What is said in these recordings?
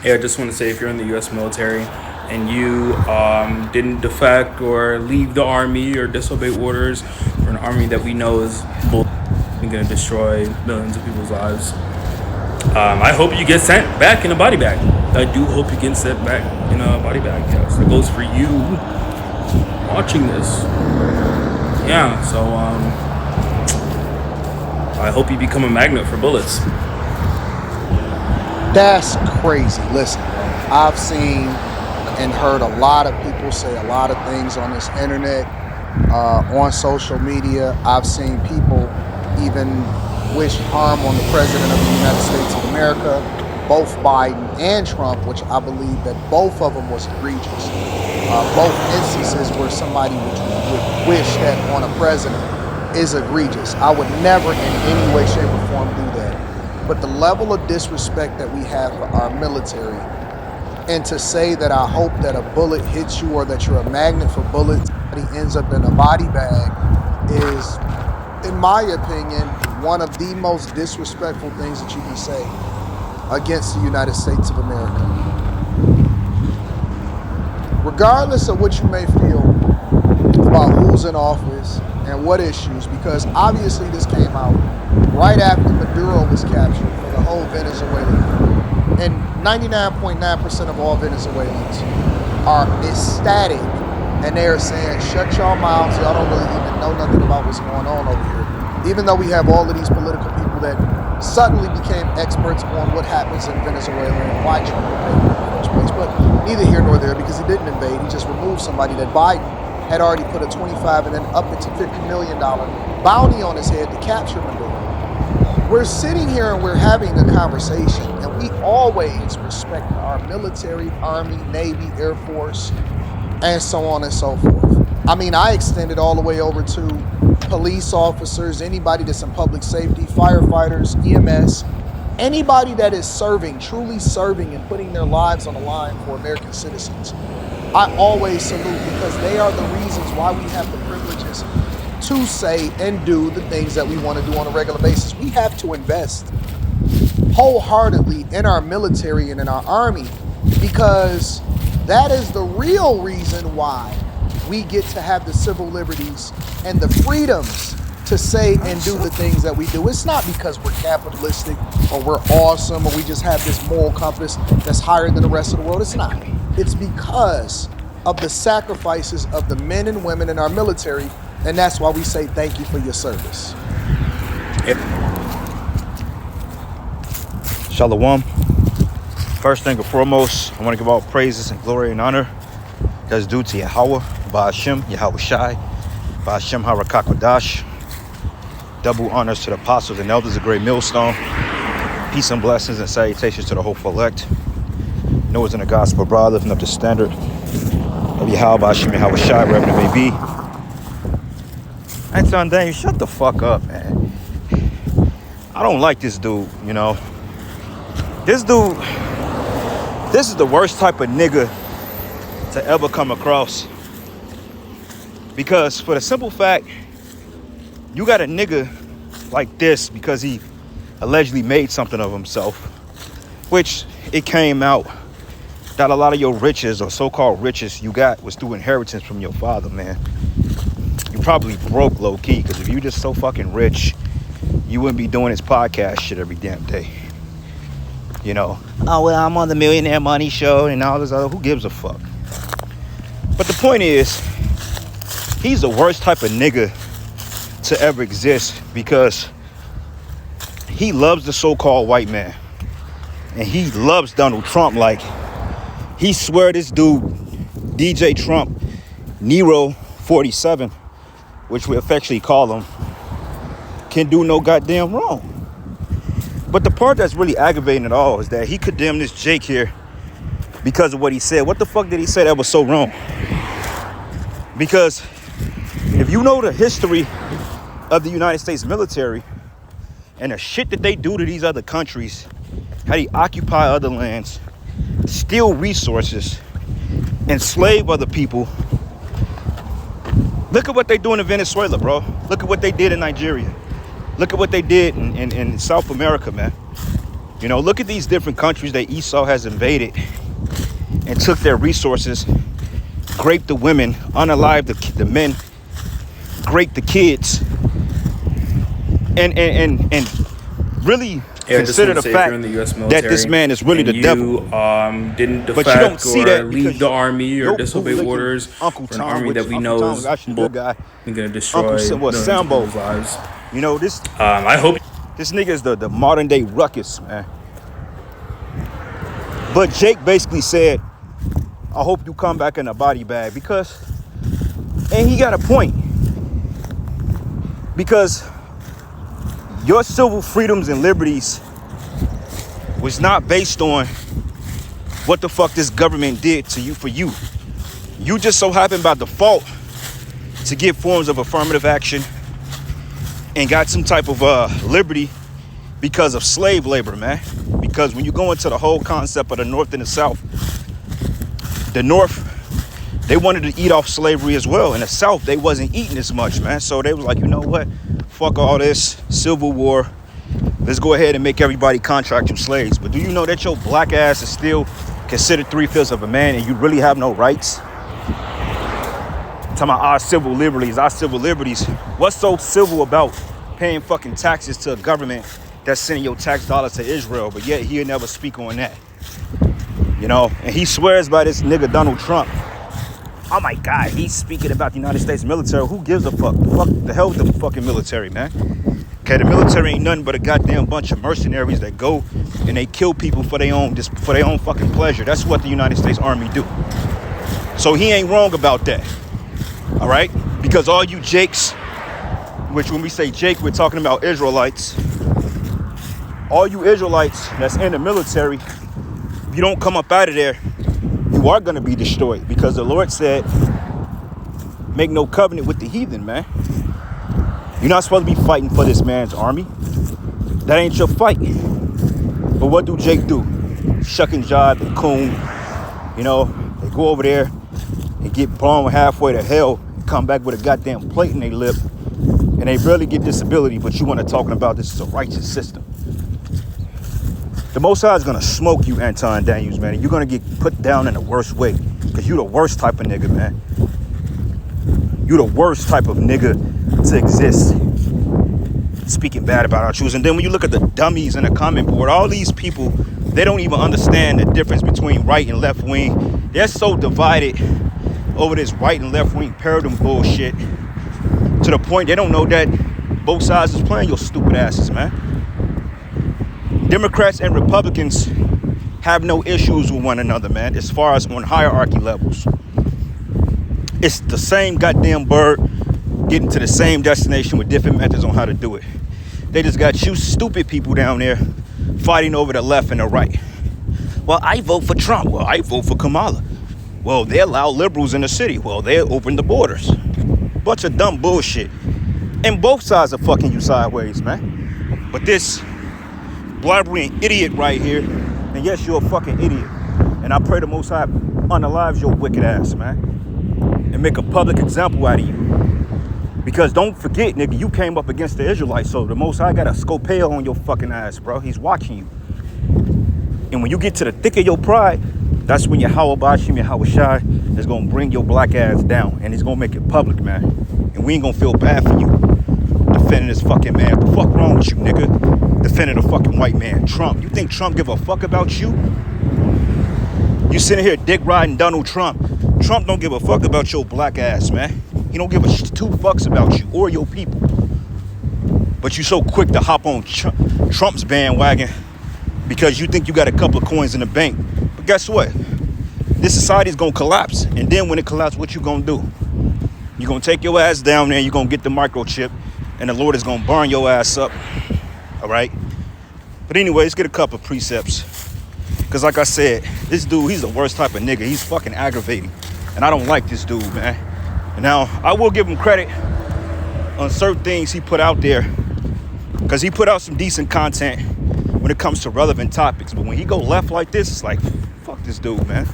Yeah, I just want to say if you're in the U.S. military and you didn't defect or leave the army or disobey orders for an army that we know is going to destroy millions of people's lives, I hope you get sent back in a body bag. I do hope you get sent back in a body bag. Yes, it goes for you watching this. Yeah, so I hope you become a magnet for bullets. That's crazy. Listen, I've seen and heard a lot of people say a lot of things on this internet, on social media. I've seen people even wish harm on the president of the United States of America, both Biden and Trump, which I believe that both of them was egregious. Both instances where somebody would wish that on a president is egregious. I would never in any way, shape, or form do that. But the level of disrespect that we have for our military, and to say that I hope that a bullet hits you or that you're a magnet for bullets, that he ends up in a body bag, is, in my opinion, one of the most disrespectful things that you can say against the United States of America. Regardless of what you may feel about who's in office and what issues, because obviously this came out right after Maduro was captured for the whole Venezuela. And 99.9% of all Venezuelans are ecstatic, and they're saying, shut y'all mouths, y'all don't really even know nothing about what's going on over here. Even though we have all of these political people that suddenly became experts on what happens in Venezuela and why Trump invaded in the first place. But neither here nor there, because he didn't invade. He just removed somebody that Biden had already put a 25 and then up it to $50 million bounty on his head to capture Maduro. We're sitting here and we're having a conversation, and we always respect our military, Army, Navy, Air Force, and so on and so forth. I mean, I extend it all the way over to police officers, anybody that's in public safety, firefighters, EMS, anybody that is serving, truly serving and putting their lives on the line for American citizens. I always salute, because they are the reasons why we have the privileges to say and do the things that we want to do on a regular basis. We have to invest wholeheartedly in our military and in our army, because that is the real reason why we get to have the civil liberties and the freedoms to say and do the things that we do. It's not because we're capitalistic or we're awesome or we just have this moral compass that's higher than the rest of the world. It's not. It's because of the sacrifices of the men and women in our military, and that's why we say thank you for your service. Shalom. First thing and foremost, I want to give all praises and glory and honor that's due to Yahweh, Ba'ashem, Yahweh Shai, Ba'ashem Harakakodash. Double honors to the apostles and elders of Great Millstone. Peace and blessings and salutations to the hopeful elect. Noah's in the gospel, brother, lifting up the standard of Yahweh, Ba'ashem, Yahweh Shai, wherever it may be. Anton Daniels, shut the fuck up, man. I don't like this dude, you know. This is the worst type of nigga to ever come across. Because for the simple fact, you got a nigga like this because he allegedly made something of himself, which it came out that a lot of your riches or so-called riches you got was through inheritance from your father, man. You probably broke low-key, because if you just so fucking rich, you wouldn't be doing this podcast shit every damn day. You know, oh, well, I'm on the Millionaire Money Show and all this other, who gives a fuck? But the point is, he's the worst type of nigga to ever exist, because he loves the so-called white man. And he loves Donald Trump. Like, he swear this dude, DJ Trump, Nero 47, which we affectionately call him, can do no goddamn wrong. But the part that's really aggravating it all is that he condemned this Jake here because of what he said. What the fuck did he say that was so wrong? Because if you know the history of the United States military and the shit that they do to these other countries, how they occupy other lands, steal resources, enslave other people. Look at what they doing in Venezuela, bro. Look at what they did in Nigeria. Look at what they did in South America, man. You know, look at these different countries that Esau has invaded and took their resources, raped the women, unalived the men, raped the kids, and really Yeah, I just consider want to the say, if you're fact in the U.S. that this military man is really and the devil. you didn't But you don't defect see or that leave because the army or your disobey bootlicking orders Uncle for an Tom, army which that we Uncle know Tom is was actually a good guy. going to Uncle destroy was millions of Sambo. people's lives. You know, this I hope. nigga is the modern day ruckus, man. But Jake basically said, I hope you come back in a body bag, because, and he got a point, because your civil freedoms and liberties was not based on what the fuck this government did to you for you. You just so happened by default to get forms of affirmative action and got some type of liberty because of slave labor, man. Because when you go into the whole concept of the North and the North, they wanted to eat off slavery as well. In the South, they wasn't eating as much, man. So they was like, you know what? Fuck all this Civil War. Let's go ahead and make everybody contractual slaves. But do you know that your black ass is still considered 3/5 of a man and you really have no rights? Talking about our civil liberties. What's so civil about paying fucking taxes to a government that's sending your tax dollars to Israel, but yet he'll never speak on that? You know, and he swears by this nigga Donald Trump. Oh my God, he's speaking about the United States military. Who gives a fuck? The hell with the fucking military, man. Okay, the military ain't nothing but a goddamn bunch of mercenaries that go and they kill people for their own fucking pleasure. That's what the United States Army do. So he ain't wrong about that. All right? Because all you Jakes, which when we say Jake, we're talking about Israelites. All you Israelites that's in the military, if you don't come up out of there, you are going to be destroyed, because the Lord said, make no covenant with the heathen, man. You're not supposed to be fighting for this man's army. That ain't your fight. But what do Jake do? Shuck and jive and coon. You know, they go over there and get blown halfway to hell, come back with a goddamn plate in their lip, and they barely get disability, but you want to talking about this is a righteous system. The Most High is going to smoke you, Anton Daniels, man. And you're going to get put down in the worst way, because you're the worst type of nigga, man. You're the worst type of nigga to exist. Speaking bad about our truths. And then when you look at the dummies in the comment board, all these people, they don't even understand the difference between right and left wing. They're so divided over this right and left wing paradigm bullshit, to the point they don't know that both sides is playing your stupid asses, man. Democrats and Republicans have no issues with one another, man, as far as on hierarchy levels. It's the same goddamn bird getting to the same destination with different methods on how to do it. They just got you stupid people down there fighting over the left and the right. Well, I vote for Trump. Well, I vote for Kamala. Well, they allow liberals in the city. Well, they open the borders. Bunch of dumb bullshit. And both sides are fucking you sideways, man. But this blabbering idiot right here, and yes, you're a fucking idiot. And I pray the Most High unalives your wicked ass, man, and make a public example out of you. Because don't forget, nigga, you came up against the Israelites, so the Most High got a scopeo on your fucking ass, bro. He's watching you. And when you get to the thick of your pride, that's when your Hawabashim, your Hawashai is gonna bring your black ass down, and he's gonna make it public, man. And we ain't gonna feel bad for you defending this fucking man. What the fuck wrong with you, nigga? Defending a fucking white man, Trump. You think Trump give a fuck about you? You sitting here dick riding Donald Trump. Trump don't give a fuck about your black ass, man. He don't give a two fucks about you or your people. But you so quick to hop on Trump's bandwagon because you think you got a couple of coins in the bank. But guess what? This society is gonna collapse. And then when it collapses, what you gonna do? You're gonna take your ass down there, you're gonna get the microchip, and the Lord is gonna burn your ass up. All right? But anyway, let's get a couple of precepts. Because like I said, this dude, he's the worst type of nigga. He's fucking aggravating. And I don't like this dude, man. And now, I will give him credit on certain things he put out there, because he put out some decent content when it comes to relevant topics. But when he go left like this, it's like, fuck this dude, man.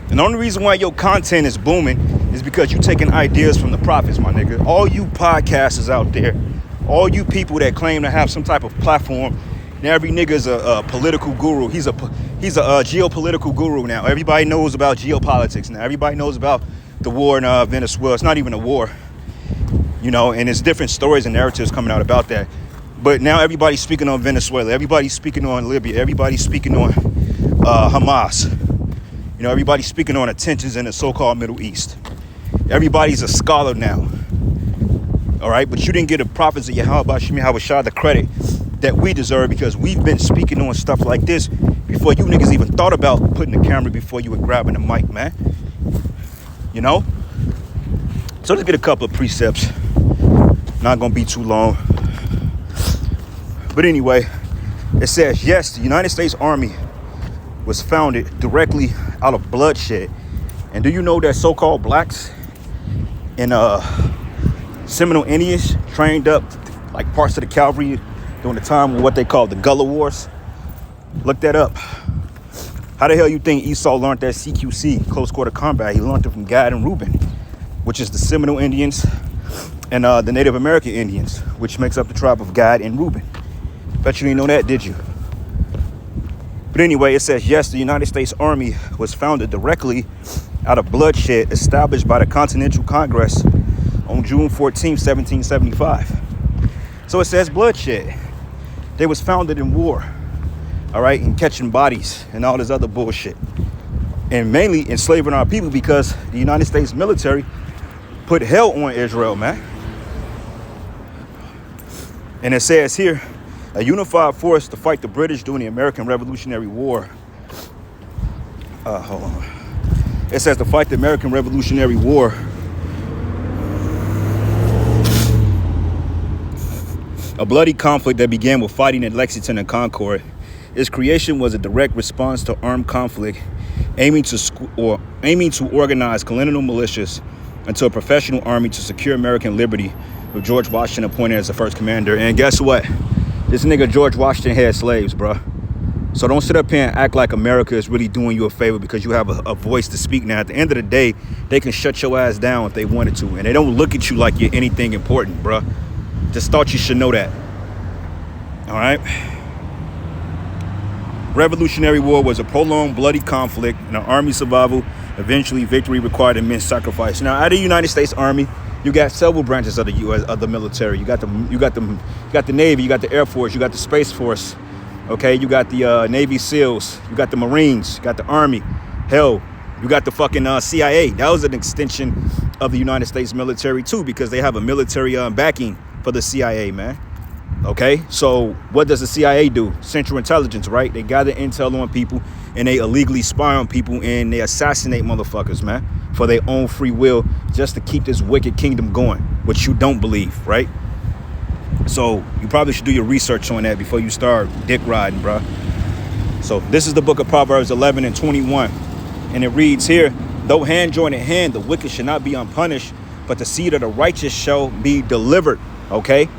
And the only reason why your content is booming is because you're taking ideas from the prophets, my nigga. All you podcasters out there, all you people that claim to have some type of platform Now every nigga's a political guru. He's a geopolitical guru now. Everybody knows about geopolitics now. Everybody knows about the war in Venezuela. It's not even a war, you know, and there's different stories and narratives coming out about that. But now everybody's speaking on Venezuela. Everybody's speaking on Libya. Everybody's speaking on Hamas. You know, everybody's speaking on the tensions in the so-called Middle East. Everybody's a scholar now. All right, but you didn't get the prophets of Yahweh Shah the credit that we deserve, because we've been speaking on stuff like this before you niggas even thought about putting the camera, before you were grabbing the mic, man. You know? So let's get a couple of precepts. Not gonna be too long. But anyway, it says, yes, the United States Army was founded directly out of bloodshed. And do you know that so-called blacks in Seminole Indians trained up like parts of the cavalry during the time of what they called the Gullah Wars? Look that up. How the hell you think Esau learned that CQC, close quarter combat? He learned it from Gad and Reuben, which is the Seminole Indians and the Native American Indians, which makes up the tribe of Gad and Reuben. Bet you didn't know that, did you? But anyway, it says, yes, the United States Army was founded directly out of bloodshed established by the Continental Congress on June 14, 1775. So it says bloodshed. They was founded in war, all right, and catching bodies and all this other bullshit. And mainly enslaving our people, because the United States military put hell on Israel, man. And it says here, a unified force to fight the British during the American Revolutionary War. Hold on. It says to fight the American Revolutionary War. A bloody conflict that began with fighting at Lexington and Concord. Its creation was a direct response to armed conflict, aiming to organize colonial militias into a professional army to secure American liberty, with George Washington appointed as the first commander. And guess what? This nigga George Washington had slaves, bruh. So don't sit up here and act like America is really doing you a favor because you have a voice to speak now. At the end of the day, they can shut your ass down if they wanted to. And they don't look at you like you're anything important, bruh. Just thought you should know that. All right? Revolutionary War was a prolonged bloody conflict and an army survival. Eventually, victory required immense sacrifice. Now, out of the United States Army, you got several branches of the U.S. of the military. You got the Navy, you got the Air Force, you got the Space Force. Okay, you got the Navy SEALs, you got the Marines, you got the Army. Hell, you got the fucking CIA. That was an extension of the United States military too, because they have a military backing for the CIA, man. Okay, so what does the CIA do? Central Intelligence, right? They gather intel on people and they illegally spy on people and they assassinate motherfuckers, man, for their own free will, just to keep this wicked kingdom going, which you don't believe, right? So you probably should do your research on that before you start dick riding, bro. So this is the book of Proverbs 11 and 21. And it reads here, though hand join in hand, the wicked should not be unpunished, but the seed of the righteous shall be delivered, okay?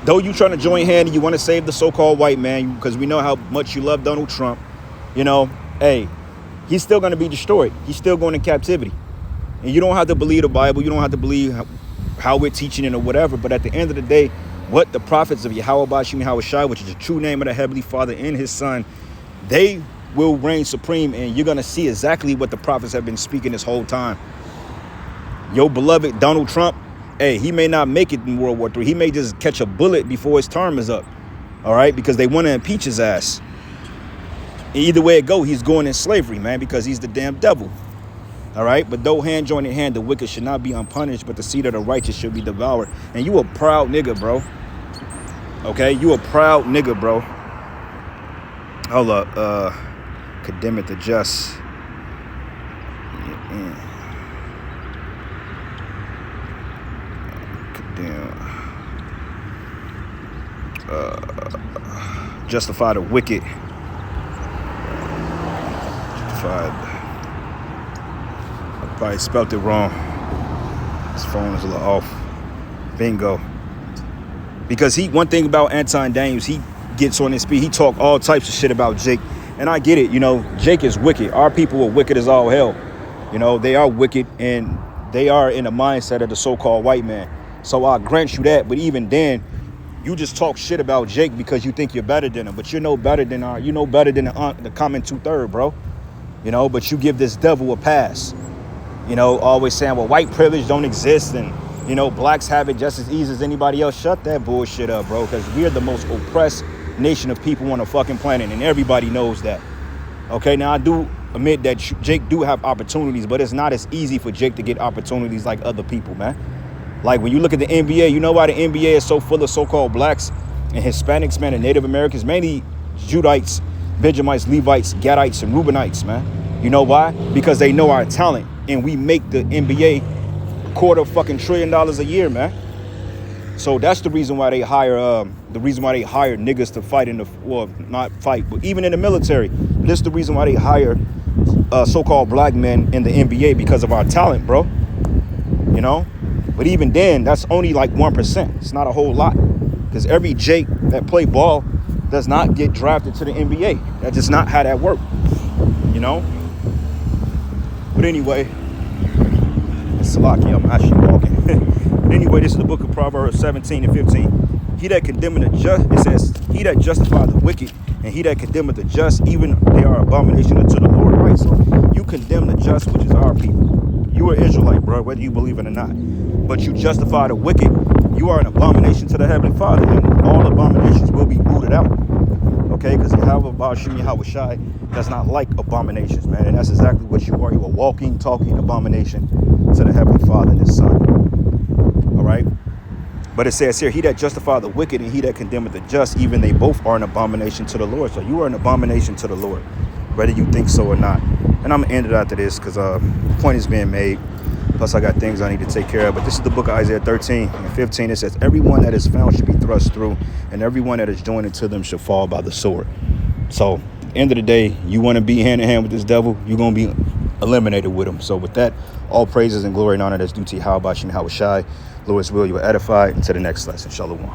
Though you trying to join hand and you want to save the so-called white man, because we know how much you love Donald Trump, you know, hey, he's still going to be destroyed. He's still going in captivity. And you don't have to believe the Bible. You don't have to believe how we're teaching it or whatever. But at the end of the day, what the prophets of Yahweh Shai, which is the true name of the Heavenly Father and his Son, they will reign supreme. And you're going to see exactly what the prophets have been speaking this whole time. Your beloved Donald Trump, hey, he may not make it in World War III. He may just catch a bullet before his term is up. All right, because they want to impeach his ass. Either way it go, he's going in slavery, man, because he's the damn devil. All right, but though hand join in hand, the wicked should not be unpunished, but the seed of the righteous should be devoured. And you a proud nigga, bro. Okay, you a proud nigga, bro. Hold up, condemn it to just. Justify the wicked. Justified. I probably spelled it wrong. This phone is a little off. Bingo. Because one thing about Anton Daniels, he gets on his speed. He talk all types of shit about Jake. And I get it, you know, Jake is wicked. Our people are wicked as all hell. You know, they are wicked and they are in the mindset of the so-called white man. So I grant you that. But even then, You just talk shit about Jake because you think you're better than him, but you're no better than the common 2/3, bro. You know, but you give this devil a pass. You know, always saying, well, white privilege don't exist and, you know, blacks have it just as easy as anybody else. Shut that bullshit up, bro, because we're the most oppressed nation of people on the fucking planet, and everybody knows that. Okay, now I do admit that Jake do have opportunities, but it's not as easy for Jake to get opportunities like other people, man. Like when you look at the NBA, you know why the NBA is so full of so-called blacks and Hispanics, man, and Native Americans, mainly Judites, Benjamites, Levites, Gadites, and Reubenites, man. You know why? Because they know our talent, and we make the NBA $250 billion a year, man. So that's the reason why they hire niggas to fight in the, well, not fight, but even in the military. This is the reason why they hire so-called black men in the NBA, because of our talent, bro. You know? But even then, that's only like 1%. It's not a whole lot. Because every Jake that play ball does not get drafted to the NBA. That's just not how that works. You know? But anyway, it's Salaki, I'm actually walking. But anyway, this is the book of Proverbs 17 and 15. He that condemneth the just, it says, he that justifieth the wicked, and he that condemneth the just, even they are abomination unto the Lord. Right? So you condemn the just, which is our people. You are Israelite, bro, whether you believe it or not. But you justify the wicked, you are an abomination to the Heavenly Father, and all abominations will be rooted out. Okay, because Yahweh Ba'ashim Yahweh Shai does not like abominations, man. And that's exactly what you are. You are a walking, talking abomination to the Heavenly Father and His Son. All right? But it says here, he that justifieth the wicked and he that condemneth the just, even they both are an abomination to the Lord. So you are an abomination to the Lord, whether you think so or not. And I'm going to end it after this because the point is being made. Plus, I got things I need to take care of. But this is the book of Isaiah 13 and 15. It says, everyone that is found should be thrust through, and everyone that is joined into them shall fall by the sword. So, at the end of the day, you want to be hand-in-hand with this devil, you're going to be eliminated with him. So, with that, all praises and glory and honor that's due to Yahweh Ba'ashim Yahweh Shai. Lord's will, you are edified. Until the next lesson. Shalom.